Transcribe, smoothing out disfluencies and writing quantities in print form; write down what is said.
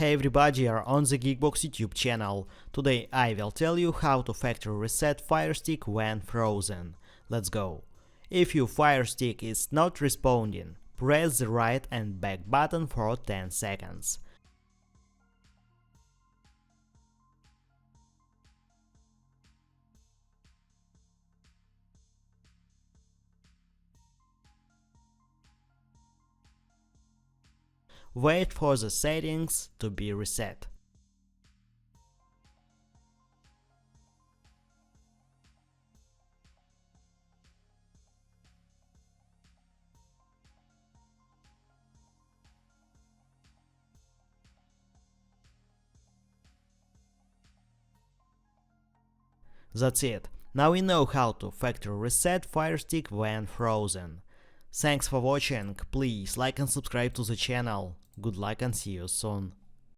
Hey everybody, you're on the GeekBox YouTube channel. Today I will tell you how to factory reset Firestick when frozen. Let's go. If your Firestick is not responding, press the right and back button for 10 seconds. Wait for the settings to be reset. That's it. Now we know how to factory reset Firestick when frozen. Thanks for watching, please like and subscribe to the channel. Good luck and see you soon.